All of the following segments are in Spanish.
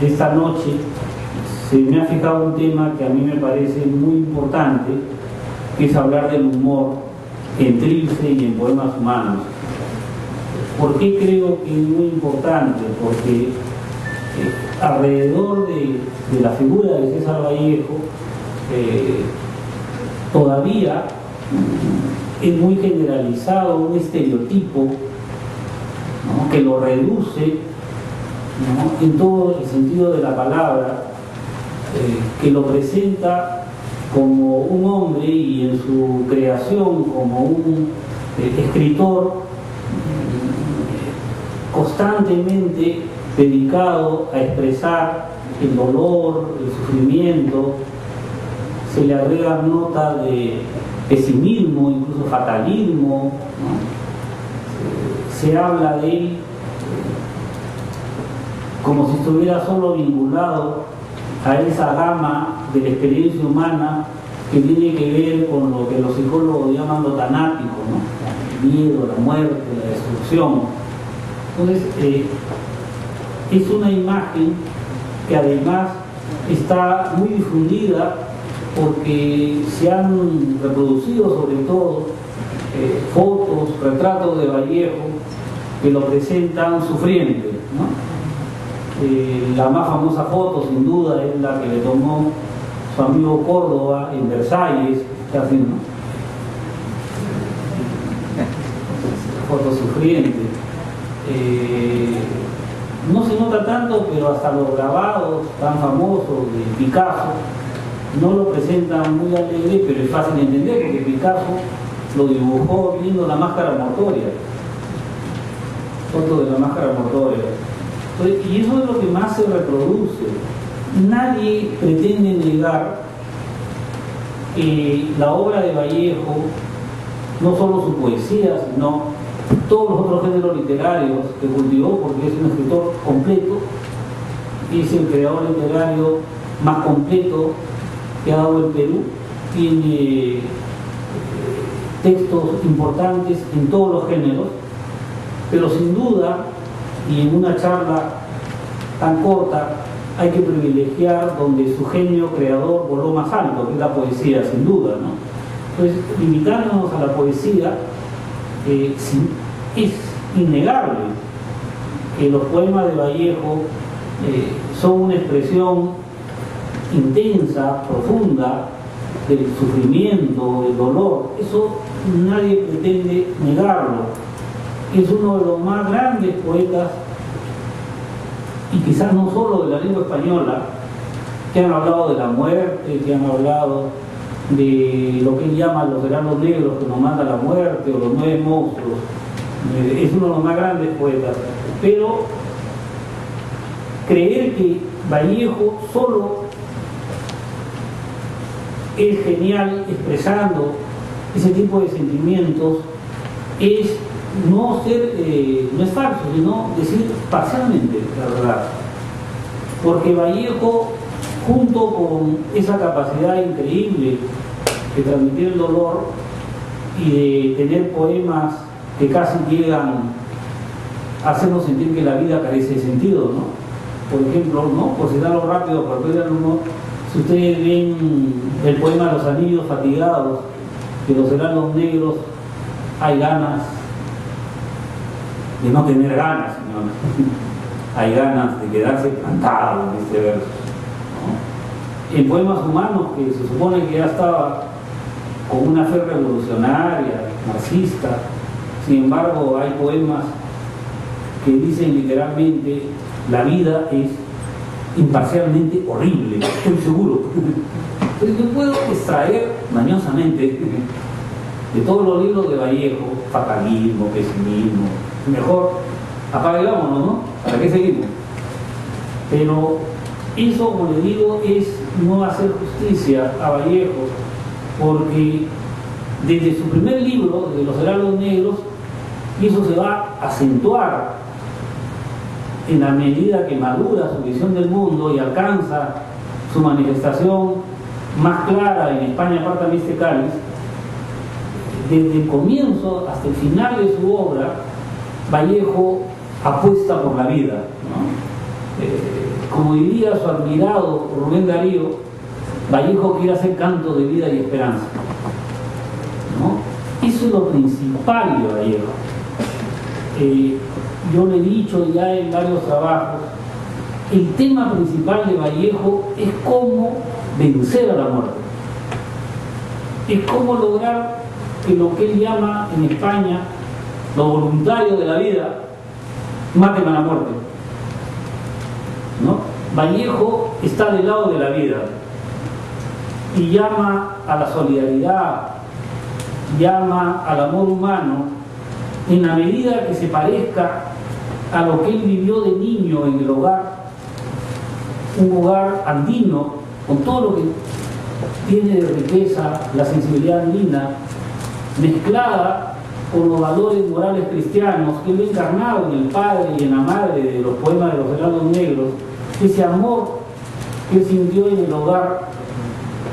esta noche se me ha fijado un tema que a mí me parece muy importante, que es hablar del humor en Trilce y en Poemas Humanos. ¿Por qué creo que es muy importante? Porque alrededor de la figura de César Vallejo todavía es muy generalizado un estereotipo, ¿no?, que lo reduce, ¿no?, en todo el sentido de la palabra, que lo presenta como un hombre y en su creación como un escritor constantemente dedicado a expresar el dolor, el sufrimiento. Se le agrega nota de pesimismo, incluso fatalismo, ¿no? Se habla de él como si estuviera solo vinculado a esa gama de la experiencia humana que tiene que ver con lo que los psicólogos llaman lo tanático, ¿no? El miedo, la muerte, la destrucción. Entonces, es una imagen que además está muy difundida porque se han reproducido sobre todo fotos, retratos de Vallejo que lo presentan sufriente, ¿no? La más famosa foto, sin duda, es la que le tomó su amigo Córdoba en Versalles, casi, ¿no? Foto sufriente. No se nota tanto, pero hasta los grabados tan famosos de Picasso no lo presentan muy alegre, pero es fácil de entender porque Picasso lo dibujó viendo la máscara mortuoria. Foto de la máscara mortuoria. Y eso es lo que más se reproduce. Nadie pretende negar que la obra de Vallejo, no solo su poesía, sino todos los otros géneros literarios que cultivó, porque es un escritor completo, es el creador literario más completo que ha dado el Perú, tiene textos importantes en todos los géneros, pero sin duda, y en una charla tan corta, hay que privilegiar donde su genio creador voló más alto, que es la poesía, sin duda, ¿no? Entonces, limitándonos a la poesía, es innegable que los poemas de Vallejo son una expresión intensa, profunda, del sufrimiento, del dolor. Eso nadie pretende negarlo. Es uno de los más grandes poetas, y quizás no solo de la lengua española, que han hablado de la muerte, que han hablado de lo que él llama los veranos negros que nos manda la muerte, o los 9 monstruos. Es uno de los más grandes poetas. Pero creer que Vallejo solo es genial expresando ese tipo de sentimientos es no es falso, sino decir parcialmente la verdad. Porque Vallejo, junto con esa capacidad increíble de transmitir el dolor y de tener poemas que casi llegan a hacernos sentir que la vida carece de sentido, ¿no? Por ejemplo, ¿no?, por citarlo rápido, para perder el humor, si ustedes ven el poema Los anillos fatigados, de los helados negros, hay ganas de no tener ganas, señor. Hay ganas de quedarse plantado en este verso, ¿no? En Poemas Humanos, que se supone que ya estaba con una fe revolucionaria, marxista, sin embargo hay poemas que dicen literalmente: la vida es imparcialmente horrible, estoy seguro. Entonces yo puedo extraer mañosamente de todos los libros de Vallejo fatalismo, pesimismo. Mejor apague y vámonos, ¿no? ¿Para qué seguimos? Pero eso, como le digo, es no hacer justicia a Vallejo, porque desde su primer libro, de Los Heraldos Negros, y eso se va a acentuar en la medida que madura su visión del mundo y alcanza su manifestación más clara en España aparta este cáliz, desde el comienzo hasta el final de su obra, Vallejo apuesta por la vida, ¿no? Como diría su admirado Rubén Darío, Vallejo quiere hacer canto de vida y esperanza, ¿no? Eso es lo principal de Vallejo. Yo le he dicho ya en varios trabajos, el tema principal de Vallejo es cómo vencer a la muerte, es cómo lograr que lo que él llama en España los voluntarios de la vida maten a la muerte, ¿no? Vallejo está del lado de la vida y llama a la solidaridad, llama al amor humano en la medida que se parezca a lo que él vivió de niño en el hogar, un hogar andino, con todo lo que tiene de riqueza, la sensibilidad andina, mezclada con los valores morales cristianos que él ha encarnado en el padre y en la madre de los poemas de los Heraldos Negros, ese amor que él sintió en el hogar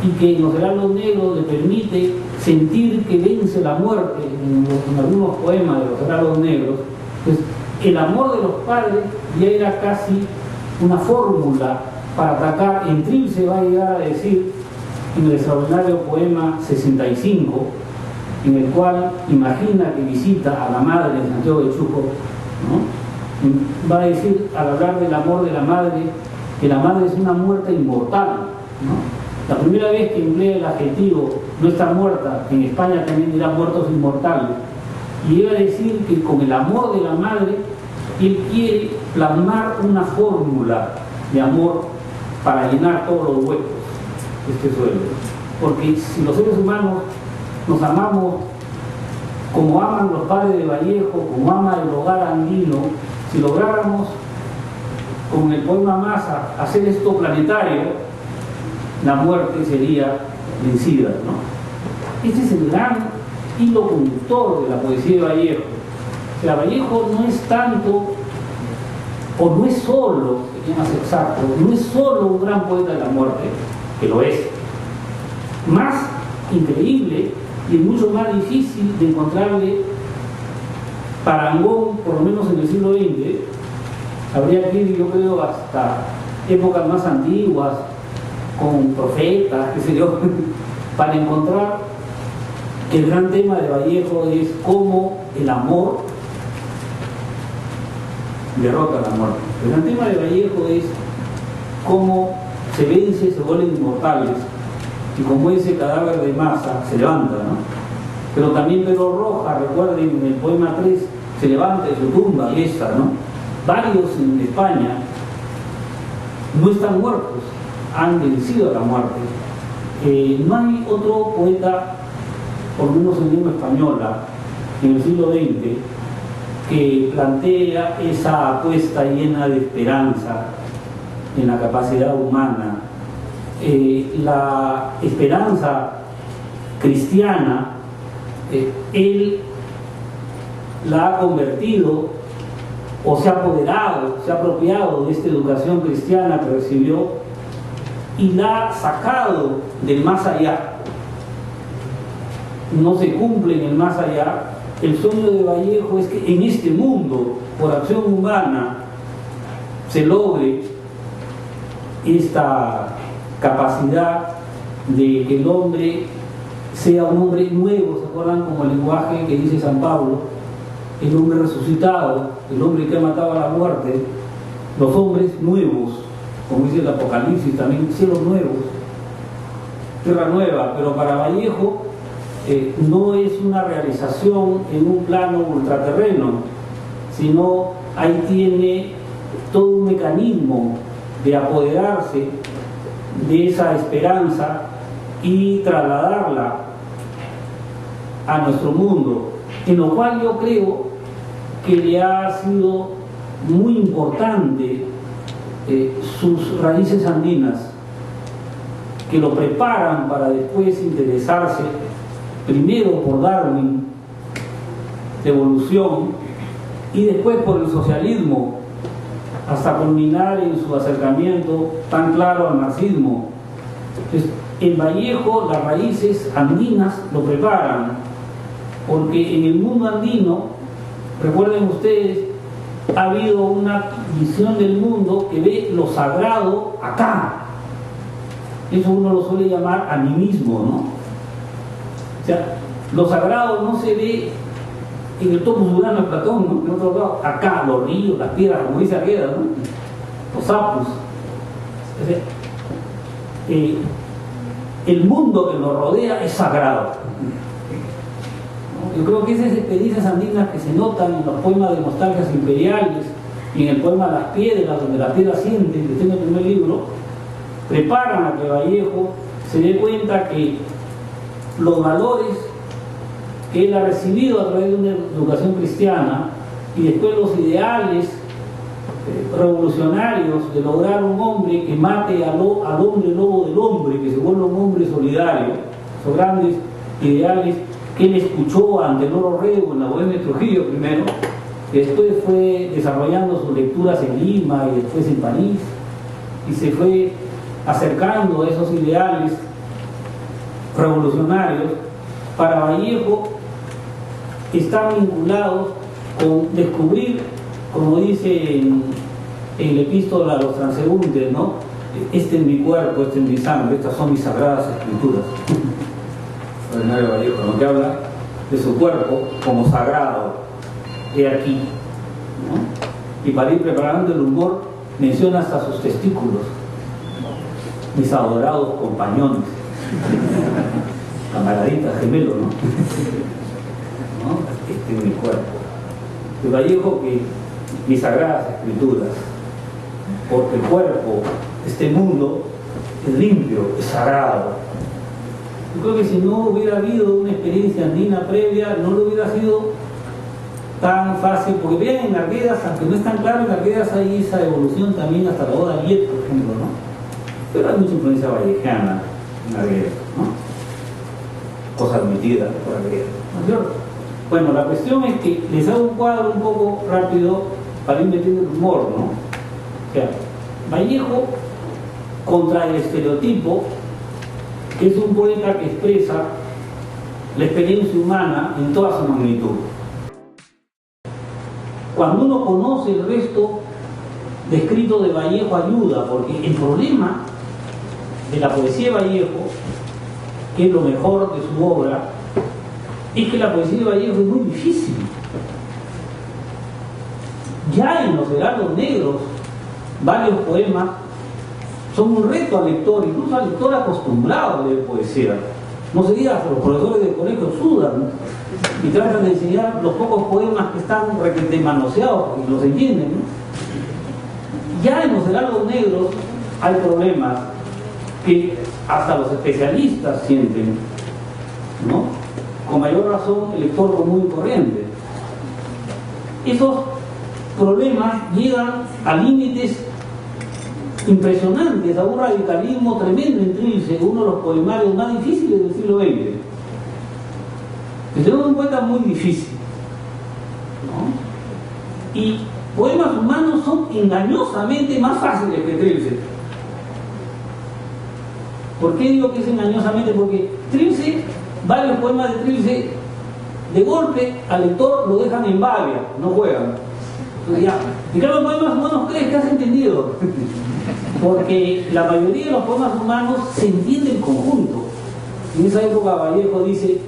y que en los Heraldos Negros le permite sentir que vence la muerte en algunos poemas de los Heraldos Negros. Pues el amor de los padres ya era casi una fórmula para atacar. En Trilce va a llegar a decir en el extraordinario poema 65, en el cual imagina que visita a la madre en Santiago de Chuco, ¿no? Va a decir, al hablar del amor de la madre, que la madre es una muerta inmortal, ¿no? La primera vez que emplea el adjetivo no está muerta, en España también dirá muertos inmortales, y llega a decir que con el amor de la madre él quiere plasmar una fórmula de amor para llenar todos los huecos de este suelo, porque si los seres humanos nos amamos como aman los padres de Vallejo, como ama el hogar andino, si lográramos con el poema Masa hacer esto planetario, la muerte sería vencida, ¿no? Este es el gran hilo conductor de la poesía de Vallejo. O sea, Vallejo no es tanto, o no es solo, sería más exacto, no es solo un gran poeta de la muerte, que lo es. Más increíble y mucho más difícil de encontrarle parangón, por lo menos en el siglo XX. Habría que ir, yo creo, hasta épocas más antiguas, con profetas, qué sé yo, para encontrar que el gran tema de Vallejo es cómo el amor derrota a la muerte. El gran tema de Vallejo es cómo se vence, se vuelven inmortales, y como ese cadáver de Masa se levanta, ¿no? Pero también Pedro Roja, recuerden, en el poema 3, se levanta de su tumba, y esta, ¿no? Varios en España no están muertos, han vencido a la muerte. No hay otro poeta, por lo menos en lengua española, en el siglo XX, que plantea esa apuesta llena de esperanza en la capacidad humana. La esperanza cristiana, él la ha convertido o se ha apoderado, se ha apropiado de esta educación cristiana que recibió y la ha sacado del más allá. No se cumple en el más allá. El sueño de Vallejo es que en este mundo, por acción humana, se logre esta capacidad de que el hombre sea un hombre nuevo. ¿Se acuerdan? Como el lenguaje que dice San Pablo, el hombre resucitado, el hombre que ha matado a la muerte, los hombres nuevos, como dice el Apocalipsis, también cielos nuevos, tierra nueva. Pero para Vallejo no es una realización en un plano ultraterreno, sino ahí tiene todo un mecanismo de apoderarse de esa esperanza y trasladarla a nuestro mundo, en lo cual yo creo que le ha sido muy importante sus raíces andinas, que lo preparan para después interesarse primero por Darwin, de evolución, y después por el socialismo, hasta culminar en su acercamiento tan claro al marxismo. Entonces, en Vallejo las raíces andinas lo preparan, porque en el mundo andino, recuerden ustedes ha habido una visión del mundo que ve lo sagrado acá. Eso uno lo suele llamar animismo, ¿no? O sea, lo sagrado no se ve en el topos urano de Platón, ¿no? En otro lado, acá, los ríos, las piedras, como dice Argueda, ¿no? Los sapos. O sea, el mundo que nos rodea es sagrado. Yo creo que esas experiencias andinas que se notan en los poemas de nostalgias imperiales y en el poema Las Piedras, donde las piedras sienten, que está en el primer libro, preparan a que Vallejo se dé cuenta que los valores que él ha recibido a través de una educación cristiana y después los ideales revolucionarios de lograr un hombre que mate al hombre lobo del hombre, que se vuelva un hombre solidario, esos grandes ideales que él escuchó ante Loro Rego en la Bohemia de Trujillo primero, que después fue desarrollando sus lecturas en Lima y después en París, y se fue acercando a esos ideales revolucionarios. Para Vallejo están vinculados con descubrir, como dice en la epístola a los transeúntes, ¿no? Este es mi cuerpo, este es mi sangre, estas son mis sagradas escrituras. Ordinario Vallejo, ¿no? Que habla de su cuerpo como sagrado, he aquí, ¿no? Y para ir preparando el humor menciona hasta sus testículos, mis adorados compañones, camaraditas, gemelos, ¿no? ¿No? Este es mi cuerpo. El Vallejo que mis sagradas escrituras, porque el cuerpo, este mundo, es limpio, es sagrado. Yo creo que si no hubiera habido una experiencia andina previa, no lo hubiera sido tan fácil, porque vean en Arguedas, aunque no es tan claro, en Arguedas hay esa evolución también hasta la Oda Liet, por ejemplo, ¿no? Pero hay mucha influencia vallejana en Arguedas, ¿no? Cosa admitida por Arguedas, ¿no es cierto? Bueno, la cuestión es que les hago un cuadro un poco rápido para ir metiendo el humor, ¿no? O sea, Vallejo, contra el estereotipo, que es un poeta que expresa la experiencia humana en toda su magnitud. Cuando uno conoce el resto de escritos de Vallejo ayuda, porque el problema de la poesía de Vallejo, que es lo mejor de su obra, es que la poesía de Vallejo es muy difícil. Ya en los Heraldos Negros, varios poemas son un reto al lector, incluso al lector acostumbrado a leer poesía. No se diga que los profesores de colegio sudan, ¿no? Y tratan de enseñar los pocos poemas que están manoseados y los entienden, ¿no? Ya en los Heraldos Negros hay problemas que hasta los especialistas sienten, ¿no? Con mayor razón el lector común y corriente. Esos problemas llegan a límites impresionantes, a un radicalismo tremendo en Trilce, uno de los poemarios más difíciles del siglo XX. Es un poeta muy difícil, ¿no? Y poemas humanos son engañosamente más fáciles que Trilce. ¿Por qué digo que es engañosamente? Porque Trilce, varios poemas de Trilce, de golpe al lector lo dejan en vaga, no juegan. Entonces ya, y claro, los poemas humanos crees que has entendido, porque la mayoría de los poemas humanos se entiende en conjunto. En esa época Vallejo dice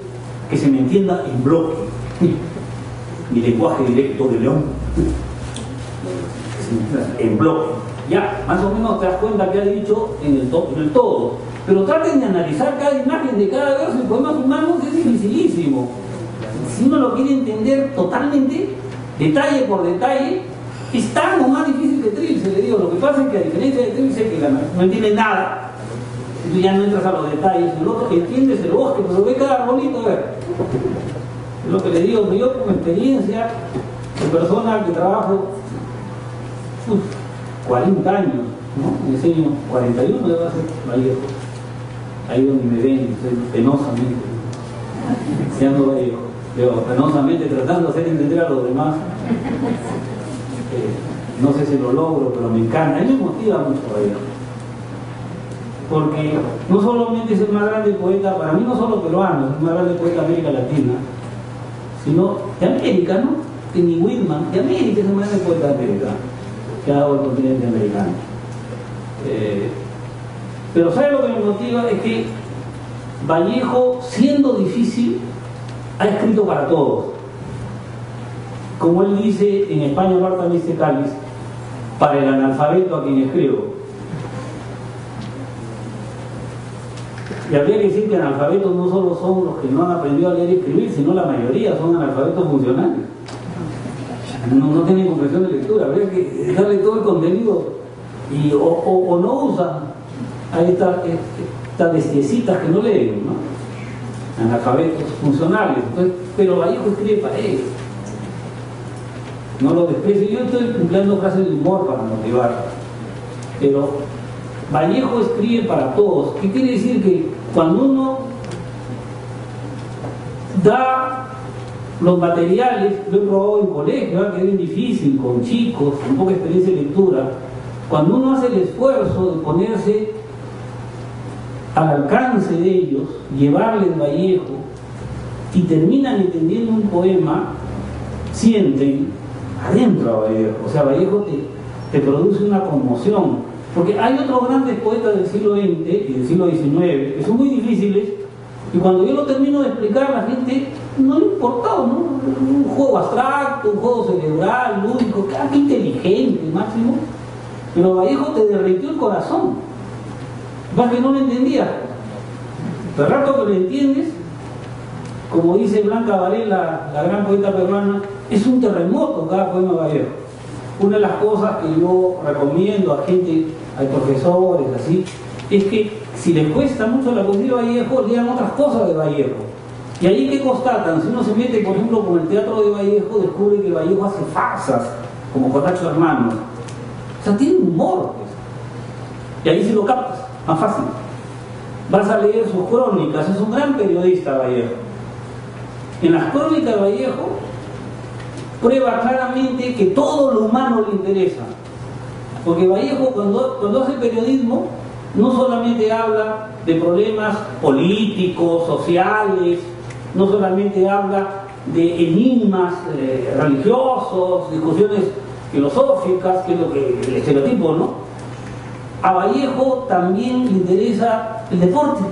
que se me entienda en bloque, mi lenguaje directo de León, en bloque. Ya, más o menos te das cuenta que ha dicho en el todo, pero traten de analizar cada imagen de cada verso. En poemas humanos es dificilísimo. Si uno lo quiere entender totalmente, detalle por detalle, es tan o más difícil que Trilce, le digo. Lo que pasa es que a diferencia de Trilce, que no entiende nada, tú ya no entras a los detalles, el otro entiendes el bosque, pero ve cada arbolito, a ver. Es lo que le digo, yo como experiencia de persona que trabajo 40 años, ¿no? Enseño 41, debe ser Vallejo. Ahí donde me ven, penosamente, enseñando Vallejo. Penosamente tratando de hacer entender a los demás. No sé si lo logro, pero me encanta. A mí me motiva mucho Vallejo. Porque no solamente es el más grande poeta, para mí no solo peruano, es el más grande poeta de América Latina, sino de América, ¿no? que ni Whitman, de América, es un gran poeta de América, que ha dado el continente americano. Pero ¿sabe lo que me motiva? Es que Vallejo, siendo difícil, ha escrito para todos. Como él dice en España, Marta dice Cáliz, para el analfabeto a quien escribo. Y habría que decir que analfabetos no solo son los que no han aprendido a leer y escribir, sino la mayoría son analfabetos funcionales. No tienen comprensión de lectura, habría que darle todo el contenido y, o no usan a estas bestiecitas que no leen, ¿no? Analfabetos funcionales. Entonces, pero Vallejo escribe para ellos. No lo desprecio. Yo estoy empleando frases de humor para motivar, pero Vallejo escribe para todos. ¿Qué quiere decir? Que cuando uno da los materiales, lo he probado en colegio, que es bien difícil, con chicos, con poca experiencia de lectura, cuando uno hace el esfuerzo de ponerse al alcance de ellos, llevarles Vallejo, y terminan entendiendo un poema, sienten adentro a Vallejo. O sea, Vallejo te produce una conmoción. Porque hay otros grandes poetas del siglo XX y del siglo XIX que son muy difíciles, y cuando yo lo termino de explicar, la gente no le importaba, ¿no? Un juego abstracto, un juego cerebral, lúdico, qué inteligente, máximo. Pero Vallejo te derritió el corazón. Más que no lo entendías. De rato que lo entiendes, como dice Blanca Varela, la gran poeta peruana, es un terremoto cada poema de Vallejo. Una de las cosas que yo recomiendo a gente, a profesores, así, es que si les cuesta mucho la poesía de Vallejo, lean otras cosas de Vallejo. Y ahí que constatan, si uno se mete, por ejemplo, con el teatro de Vallejo, descubre que Vallejo hace farsas, como Cortacho Hermanos. O sea, tiene humor, pues. Y ahí sí lo captas, más fácil. Vas a leer sus crónicas, es un gran periodista Vallejo. En las crónicas de Vallejo prueba claramente que todo lo humano le interesa. Porque Vallejo, cuando hace periodismo, no solamente habla de problemas políticos, sociales, no solamente habla de enigmas religiosos, discusiones filosóficas, que es lo que el estereotipo, ¿no? A Vallejo también le interesa el deporte.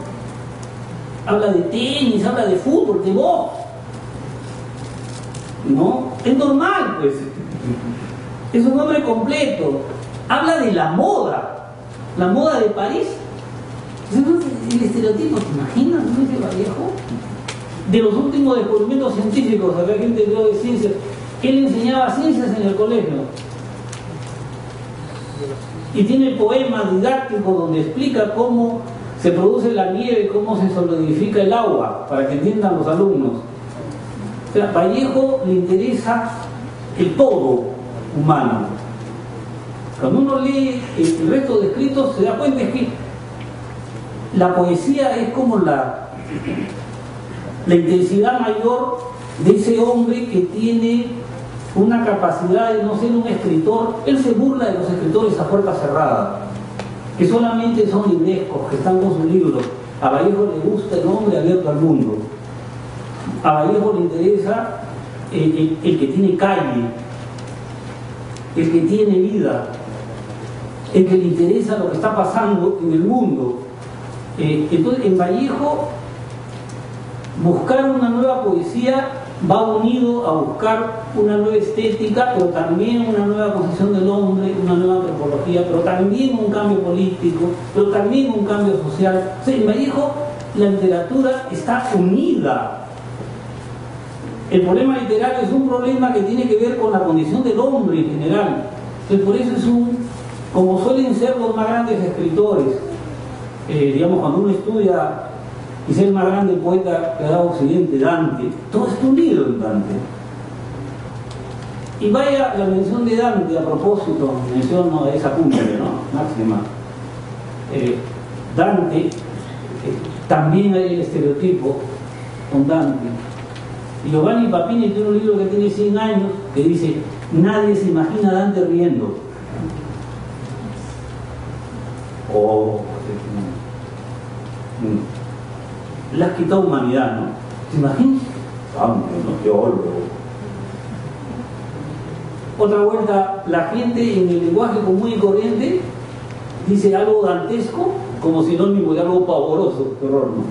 Habla de tenis, habla de fútbol, de box. ¿No? Es normal, pues. Es un hombre completo. Habla de la moda de París. El estereotipo, ¿te imaginas? ¿No es de Vallejo? De los últimos descubrimientos científicos, había gente que habló de ciencias. Él enseñaba ciencias en el colegio. Y tiene poemas didácticos donde explica cómo se produce la nieve, cómo se solidifica el agua, para que entiendan los alumnos. O sea, Vallejo le interesa el todo humano. Cuando uno lee el resto de escritos, se da cuenta es que la poesía es como la intensidad mayor de ese hombre que tiene una capacidad de no ser un escritor. Él se burla de los escritores a puerta cerrada, que solamente son librescos, que están con sus libros. A Vallejo le gusta el hombre abierto al mundo. A Vallejo le interesa el que tiene calle, el que tiene vida, el que le interesa lo que está pasando en el mundo. Entonces, en Vallejo, buscar una nueva poesía va unido a buscar una nueva estética, pero también una nueva concepción del hombre, una nueva antropología, pero también un cambio político, pero también un cambio social. O sea, en Vallejo la literatura está unida. El problema literario es un problema que tiene que ver con la condición del hombre en general. Entonces, por eso como suelen ser los más grandes escritores, digamos, cuando uno estudia y es el más grande poeta que ha dado Occidente, Dante, todo está unido en Dante. Y vaya la mención de Dante, a propósito, menciono esa cumbre, ¿no? Máxima. Dante, también hay el estereotipo con Dante. Y Giovanni Papini tiene un libro que tiene 100 años que dice: nadie se imagina a Dante riendo. Le has quitado humanidad, ¿no? ¿Se imaginan? Dante, ¿no? Teólogo. Otra vuelta, la gente en el lenguaje común y corriente dice algo dantesco como sinónimo de algo pavoroso, terror, ¿no?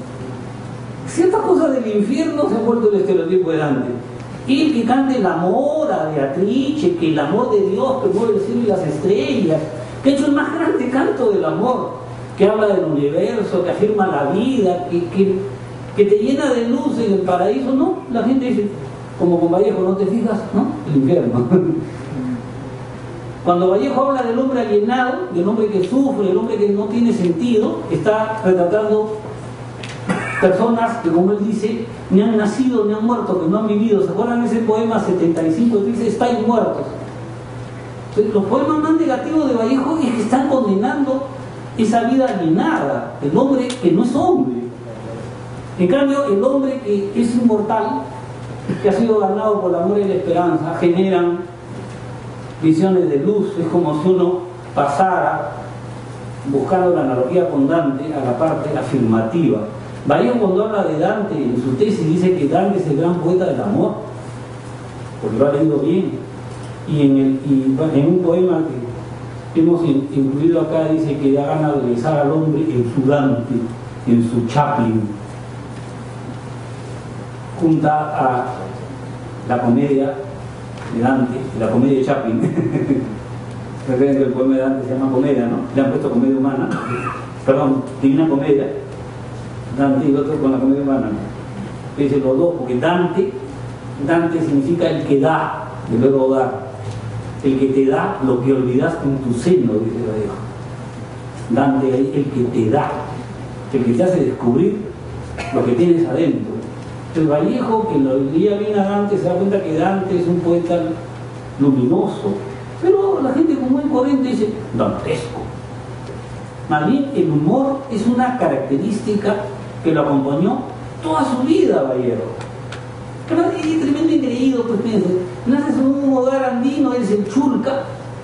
Ciertas cosas del infierno se han vuelto el estereotipo de Dante. Y el que cante el amor a Beatrice, que el amor de Dios que mueve el cielo y las estrellas, que ha hecho el más grande canto del amor, que habla del universo, que afirma la vida, que te llena de luz en el paraíso, ¿no? La gente dice, como con Vallejo, ¿no te fijas? ¿No? El infierno. Cuando Vallejo habla del hombre alienado, del hombre que sufre, del hombre que no tiene sentido, está retratando personas que, como él dice, ni han nacido ni han muerto, que no han vivido. ¿Se acuerdan ese poema 75 que dice, estáis muertos? Entonces, los poemas más negativos de Vallejo es que están condenando esa vida alienada, el hombre que no es hombre. En cambio, el hombre que es inmortal, que ha sido ganado por el amor y la esperanza, generan visiones de luz. Es como si uno pasara, buscando la analogía con Dante, a la parte afirmativa. Vallejo, cuando habla de Dante en su tesis, dice que Dante es el gran poeta del amor, porque lo ha leído bien. Y en un poema que hemos incluido acá, dice que da ganas de besar al hombre en su Dante, en su Chaplin, junta a la comedia de Dante y la comedia de Chaplin. Recuerden que el poema de Dante se llama Comedia, ¿no? Le han puesto Comedia Humana, perdón, Divina Comedia, Dante y el otro con la Comedia Humana. Dice los dos, porque Dante significa el que da, el verbo dar, el que te da lo que olvidaste en tu seno, dice Vallejo. Dante es el que te da, el que te hace descubrir lo que tienes adentro. El Vallejo, que lo leía bien a Dante, se da cuenta que Dante es un poeta luminoso, pero la gente como muy corriente dice dantesco. Más bien, el humor es una característica que lo acompañó toda su vida, Vallejo. Pero es tremendo increíble, pues piensen, naces en un hogar andino, eres el chulca,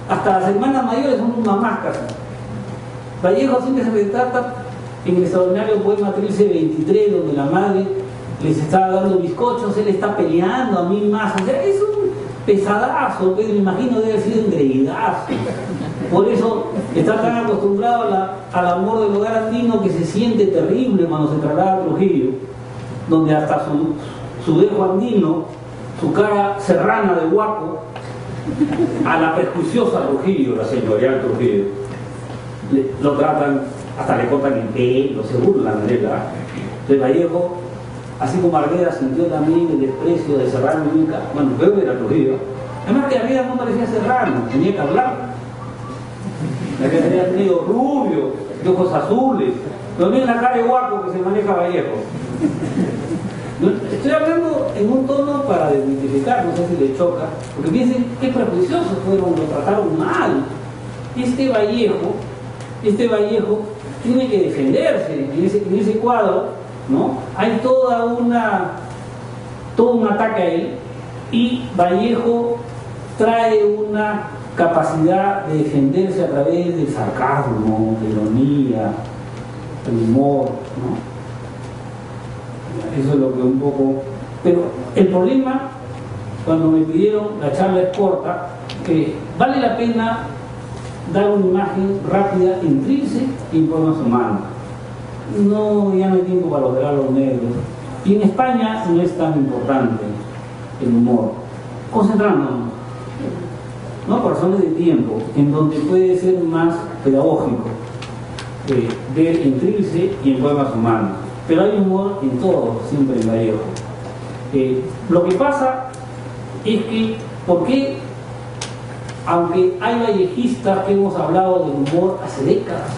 hasta las hermanas mayores son mamacas. Vallejo siempre se retrata en el extraordinario poema Trilce 23, donde la madre les está dando bizcochos, él está peleando a mí más, o sea, es un pesadazo, pues, me imagino debe haber sido engreídazo. Por eso está tan acostumbrado al amor del hogar andino que se siente terrible cuando se traslada a Trujillo, donde hasta su dejo andino, su cara serrana de guapo, a la prejuiciosa Trujillo, la señorial Trujillo, lo tratan, hasta le cortan el pelo, se burlan de él. De Vallejo, así como Argueda sintió también el desprecio de Serrano y Inca, bueno, peor era Trujillo. Además que Argueda no parecía Serrano, tenía que hablar. La que tenía tenido rubio, de ojos azules, pero miren la cara de guapo que se maneja Vallejo. Estoy hablando en un tono para desmitificar, no sé si le choca, porque piensen qué prejuiciosos fueron, lo trataron mal. Este Vallejo tiene que defenderse en ese cuadro, ¿no? Hay todo un ataque a él, y Vallejo trae una capacidad de defenderse a través del sarcasmo, de ironía, del humor, ¿no? Eso es lo que un poco... Pero el problema, cuando me pidieron, la charla es corta, que vale la pena dar una imagen rápida en Trilce y en Poemas Humanos. Ya no hay tiempo para lograr los negros. Y en España no es tan importante el humor. Concentrándonos, ¿no? Por razones de tiempo, en donde puede ser más pedagógico ver en Trilce y en Poemas Humanos. Pero hay humor en todo, siempre en Vallejo. Lo que pasa es que, ¿por qué? Aunque hay vallejistas que hemos hablado del humor hace décadas,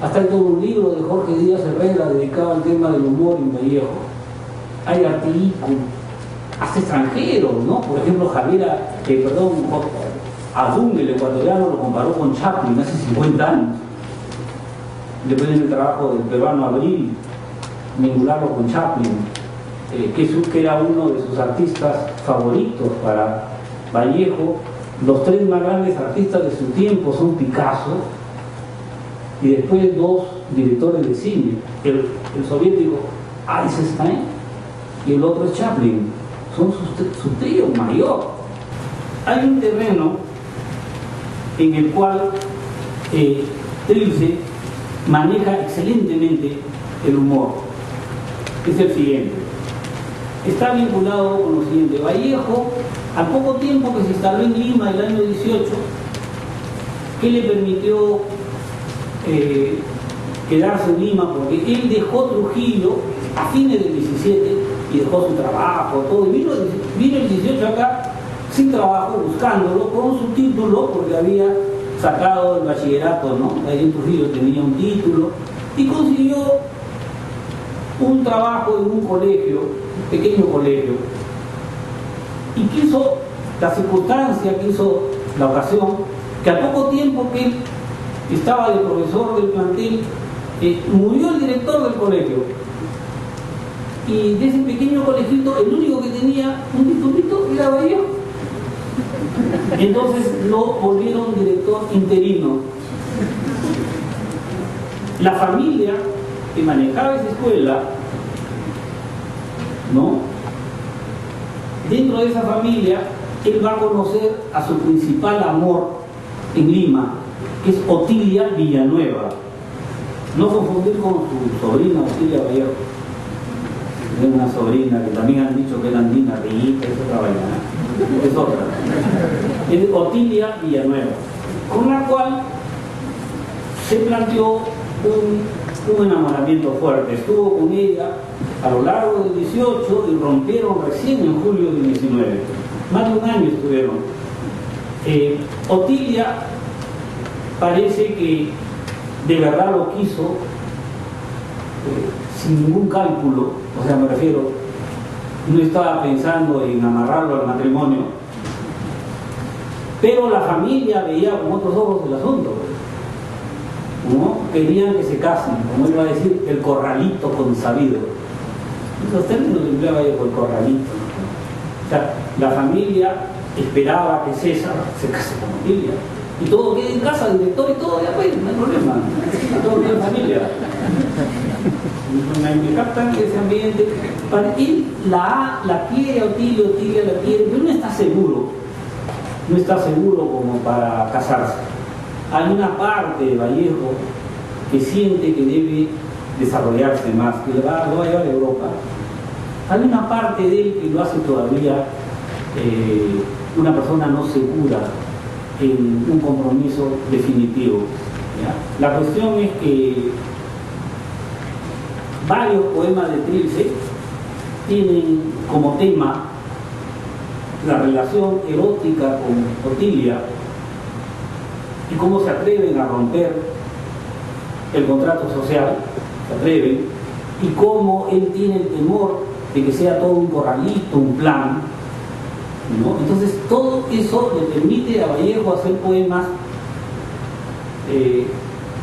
hasta hay todo un libro de Jorge Díaz Herrera dedicado al tema del humor en Vallejo. Hay artículos, hasta extranjeros, ¿no? Por ejemplo, Adún, el ecuatoriano, lo comparó con Chaplin hace 50 años. Después en el trabajo del peruano Abril, vincularlo con Chaplin, que era uno de sus artistas favoritos para Vallejo. Los tres más grandes artistas de su tiempo son Picasso y después dos directores de cine, el soviético Eisenstein y el otro es Chaplin. Son su trío mayor. hay un terreno en el cual Trilce maneja excelentemente el humor. Es el siguiente. Está vinculado con lo siguiente. Vallejo, al poco tiempo que se instaló en Lima, el año 18, que le permitió quedarse en Lima, porque él dejó Trujillo a fines del 17 y dejó su trabajo, todo, y vino el 18 acá sin trabajo, buscándolo, con su título, porque había sacado el bachillerato, ¿no? Ahí en Trujillo tenía un título, y consiguió un trabajo en un colegio, un pequeño colegio, y quiso, la circunstancia, quiso la ocasión, que al poco tiempo que él estaba de profesor del plantel, murió el director del colegio, y de ese pequeño colegito, el único que tenía un titulito era Vallejo. Entonces lo volvieron director interino. La familia que manejaba esa escuela, ¿no? Dentro de esa familia, él va a conocer a su principal amor en Lima, que es Otilia Villanueva. No confundir con su sobrina Otilia Vallejo. Es una sobrina que también han dicho que era andina, rica, es otra vaina, ¿eh? Es otra. Es Otilia Villanueva, con la cual se planteó un enamoramiento fuerte. Estuvo con ella a lo largo del 18 y rompieron recién en julio del 19. Más de un año estuvieron. Otilia parece que de verdad lo quiso, sin ningún cálculo, o sea, me refiero, no estaba pensando en amarrarlo al matrimonio, pero la familia veía con otros ojos el asunto, ¿no? Querían que se casen, como iba a decir, el corralito consabido. Esos términos empleaba yo por el corralito. O sea, la familia esperaba que César se case con Otilia. Y todo queda en casa, director y todo, ya pues, no hay problema. Todo queda en familia. Me captan ese ambiente. Para él la quiere a Otilia, Otilia la quiere, pero no está seguro. No está seguro como para casarse. Hay una parte de Vallejo que siente que debe desarrollarse más, que lo va a llevar a Europa. Hay una parte de él que lo hace todavía una persona no segura en un compromiso definitivo, ¿ya? La cuestión es que varios poemas de Trilce tienen como tema la relación erótica con Otilia y cómo se atreven a romper el contrato social, se atreven, y cómo él tiene el temor de que sea todo un corralito, un plan, ¿no? Entonces todo eso le permite a Vallejo hacer poemas,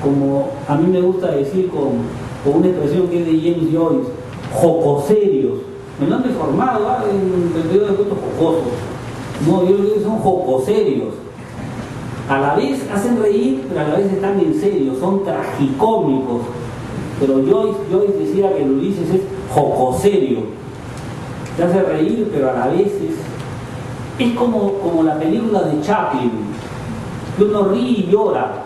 como a mí me gusta decir con una expresión que es de James Joyce, jocoserios. Me lo han deformado en el periodo de cuentos jocosos. No, yo creo que son jocoserios. A la vez hacen reír, pero a la vez están en serio, son tragicómicos. Pero Joyce decía que el Ulises es jocoserio. Te hace reír, pero a la vez es como la película de Chaplin, que uno ríe y llora.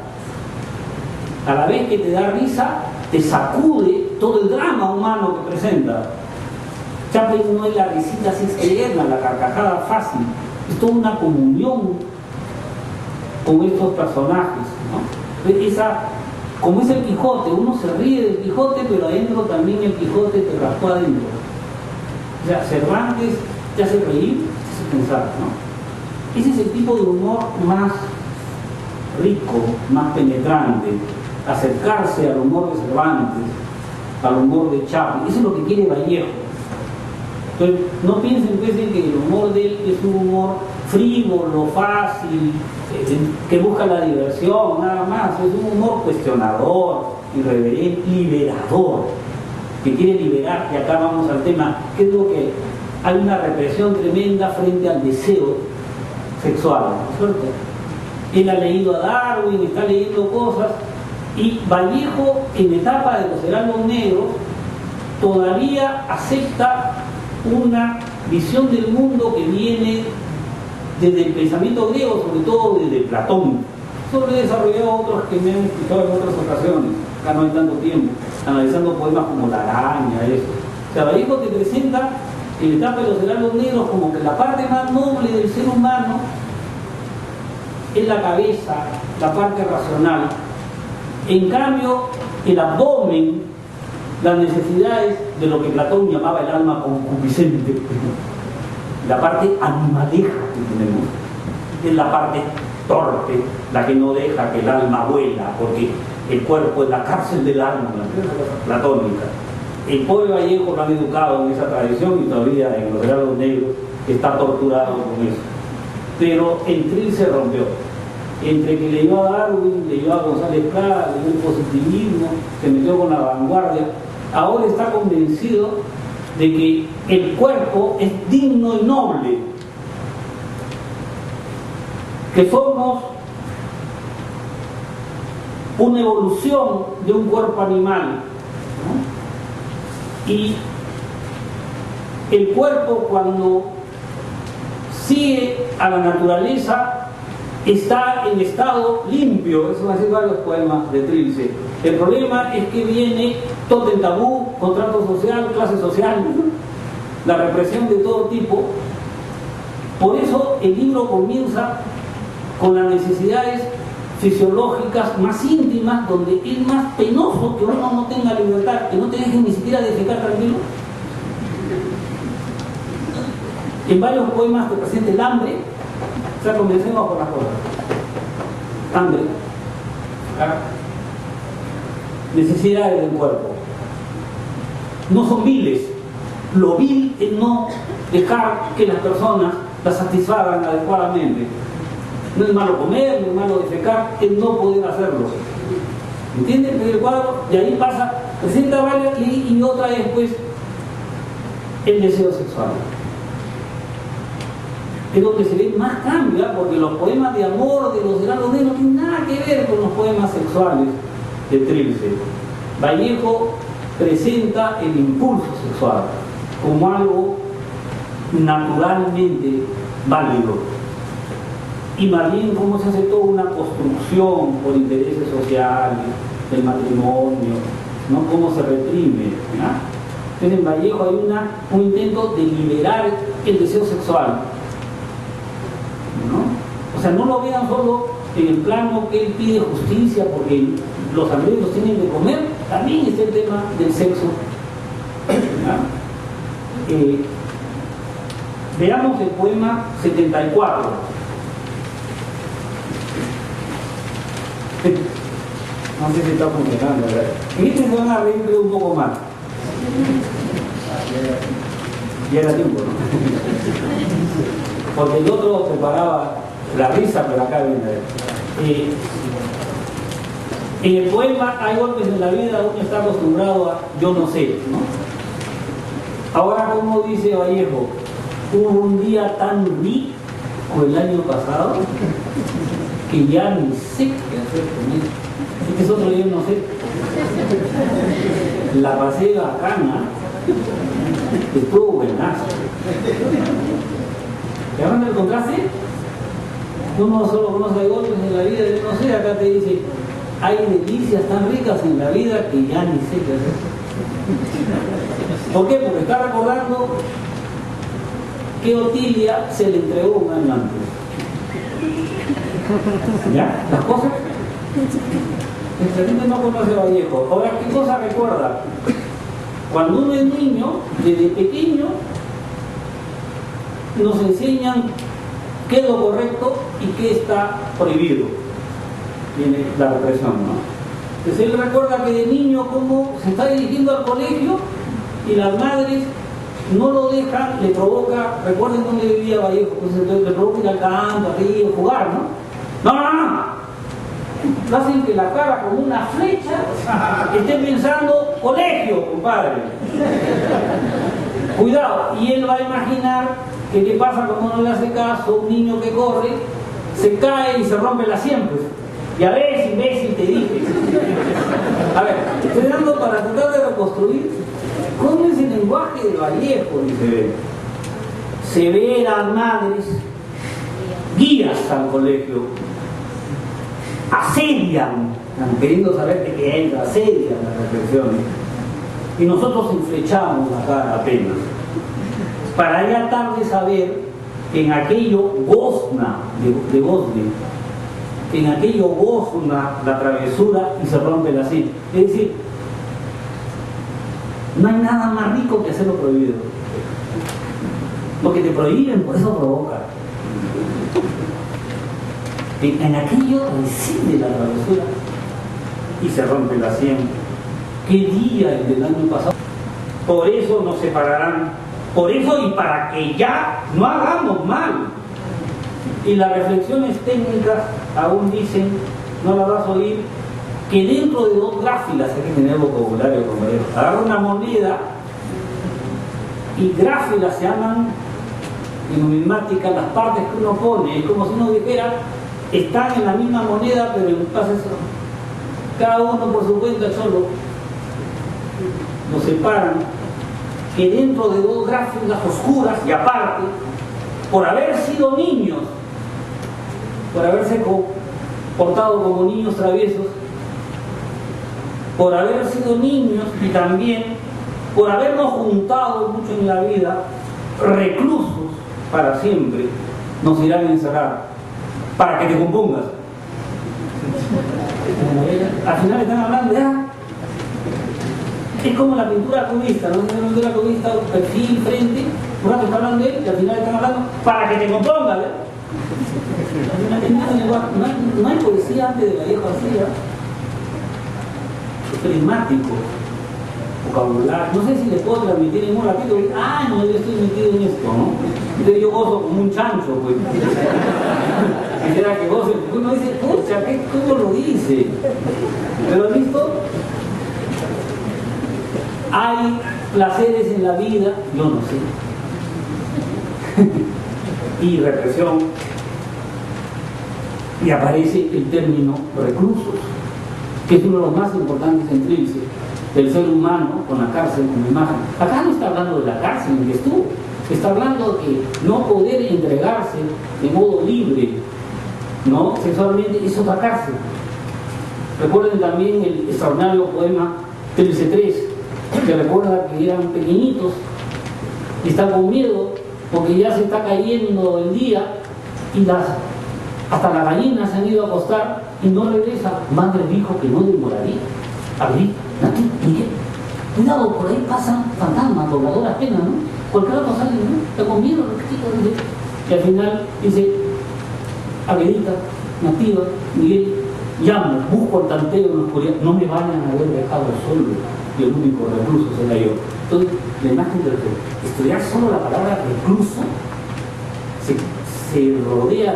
A la vez que te da risa, te sacude todo el drama humano que presenta. Chaplin no es la risita así externa, la carcajada fácil, es toda una comunión con estos personajes, ¿no? Como es el Quijote, uno se ríe del Quijote, pero adentro también el Quijote te raspó adentro. O sea, Cervantes te hace reír, te hace pensar, ¿no? Ese es el tipo de humor más rico, más penetrante, acercarse al humor de Cervantes, al humor de Chaplin. Eso es lo que quiere Vallejo. Entonces, no piensen pues en que el humor de él es un humor frívolo, fácil, que busca la diversión, nada más. Es un humor cuestionador, irreverente, liberador, que quiere liberar. Y acá vamos al tema, que es lo que hay una represión tremenda frente al deseo sexual, ¿no es cierto? Él ha leído a Darwin, está leyendo cosas, y Vallejo, en etapa de los Heraldos Negros, todavía acepta una visión del mundo que viene desde el pensamiento griego, sobre todo desde Platón. Eso lo he desarrollado otros que me han escuchado en otras ocasiones, acá no hay tanto tiempo, analizando poemas como La Araña, eso. O sea, Vallejo te presenta en la etapa de los heraldos negros como que la parte más noble del ser humano es la cabeza, la parte racional. En cambio, el abdomen, las necesidades de lo que Platón llamaba el alma concupiscente, la parte animaleja que tenemos, es la parte torpe, la que no deja que el alma vuela, porque el cuerpo es la cárcel del alma, la platónica. El pobre Vallejo lo han educado en esa tradición y todavía en los heraldos negros está torturado con eso. Pero el Trill se rompió. Entre que leyó a Darwin, leyó a González Prada, leyó el positivismo, se metió con la vanguardia, ahora está convencido de que el cuerpo es digno y noble, que somos una evolución de un cuerpo animal, ¿no? Y el cuerpo, cuando sigue a la naturaleza, está en estado limpio. Eso van a decir varios poemas de Trilce. El problema es que viene todo el tabú, contrato social, clase social, la represión de todo tipo. Por eso el libro comienza con las necesidades fisiológicas más íntimas, donde es más penoso que uno no tenga libertad, que no te dejen ni siquiera defecar tranquilo. En varios poemas te presenta el hambre. O sea, comencemos por las cosas. Hambre, necesidades del cuerpo. No son viles. Lo vil es no dejar que las personas las satisfagan adecuadamente. No es malo comer, no es malo defecar, es no poder hacerlo. ¿Entienden? El cuadro, y ahí pasa, presenta varias y otra es pues el deseo sexual. Es donde se ve más cambio, porque los poemas de amor de los heraldos negros no tienen nada que ver con los poemas sexuales de Trilce. Vallejo presenta el impulso sexual como algo naturalmente válido, y más bien cómo se hace toda una construcción por intereses sociales del matrimonio, ¿no? Cómo se reprime, ¿no? Entonces en Vallejo hay un intento de liberar el deseo sexual, ¿no? O sea, no lo vean solo en el plano que él pide justicia porque los hambrientos tienen que comer, también está el tema del sexo, ¿no? Veamos el poema 74. No sé si está funcionando, ¿verdad? En este se van a reír un poco más. Ya era tiempo, ¿no? Porque el otro preparaba la risa, pero acá viene. En el poema hay golpes en la vida, uno está acostumbrado a yo no sé, ¿no? Ahora, como dice Vallejo, hubo un día tan rico el año pasado que ya ni sé qué hacer con él. Este es otro yo no sé. La pasé bacana, estuvo buenazo. ¿Te van el contraste? Uno solo conoce de golpes en la vida, yo no sé, acá te dice, hay delicias tan ricas en la vida que ya ni sé qué hacer. ¿Por qué? Porque está recordando que Otilia se le entregó un año antes. ¿Ya? Las cosas. La gente no conoce a Vallejo. Ahora, ¿qué cosa recuerda? Cuando uno es niño, desde pequeño, nos enseñan qué es lo correcto y qué está prohibido. Viene la represión, ¿no? Entonces él recuerda que de niño cómo se está dirigiendo al colegio y las madres no lo dejan, le provoca, recuerden dónde vivía Vallejo, pues le provoca ir al campo, a río, jugar, ¿no? No. Lo hacen que la cara como una flecha esté pensando colegio, compadre. Cuidado, y él va a imaginar que qué pasa cuando no le hace caso, un niño que corre, se cae y se rompe la sien, pues. Ya ves, imbécil, te dije. A ver, estoy dando para tratar de reconstruir cómo es el lenguaje de Vallejo, dice. Severas madres guías al colegio, asedian, queriendo saber de qué entra, asedian las reflexiones, y nosotros enflechamos la cara apenas, para ya tarde saber que en aquello gozna de Gosling, que en aquello gozna la travesura y se rompe la cinta. Es decir, no hay nada más rico que hacer lo prohibido. Lo que te prohíben, por eso provoca. En aquello reside la travesura y se rompe la sien. ¿Qué día el del año pasado? Por eso nos separarán. Por eso y para que ya no hagamos mal. Y las reflexiones técnicas aún dicen, no las vas a oír, que dentro de dos gráfilas, hay que tener vocabulario, compañero, agarra una moneda y gráfilas se llaman en numismática las partes que uno pone, es como si uno dijera, están en la misma moneda, pero en pases, cada uno por su cuenta solo, nos separan, que dentro de dos gráficas oscuras y aparte, por haber sido niños, por haberse comportado como niños traviesos, por haber sido niños y también por habernos juntado mucho en la vida, reclusos para siempre, nos irán a encerrar para que te compongas. Al final están hablando de es como la pintura cubista, ¿no? La pintura cubista, perfil, frente, un rato está hablando de él y al final están hablando para que te compongas, ¿eh? No hay poesía antes de Vallejo así, ¿eh? Prismático, vocabulario, no sé si les puedo transmitir en un ratito, no, yo estoy metido en esto, ¿no? Entonces yo gozo como un chancho, pues. Quisiera que goce, uno dice, pucha, ¿cómo lo dice? Pero listo, hay placeres en la vida, yo no sé. Y represión, y aparece el término reclusos, que es uno de los más importantes en Trilce, del ser humano con la cárcel como imagen. Acá no está hablando de la cárcel en que estuvo, está hablando de que no poder entregarse de modo libre, ¿no? Sexualmente es otra cárcel. Recuerden también el extraordinario poema Trilce 3, que recuerda que eran pequeñitos y están con miedo porque ya se está cayendo el día y hasta las gallinas se han ido a acostar y no regresa. Madre dijo que no demoraría. Abrí, Nati, Miguel, cuidado, por ahí pasan fantasmas, dobladoras penas, ¿no? Porque rato salen, ¿no? Está con miedo, y al final dice, Aguedita, Nativa, Miguel, llamo, busco el tanteo en la oscuridad, no me vayan a haber dejado solo, y el único recluso será yo. Entonces, la imagen de estudiar solo la palabra recluso se rodea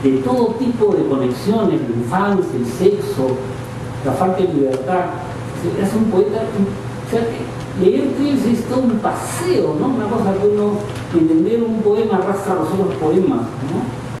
de todo tipo de conexiones, la infancia, el sexo, la falta de libertad. Es un poeta, o sea, leer Trilce es todo un paseo, ¿no? Una cosa que uno, entender un poema arrastra los otros poemas, ¿no?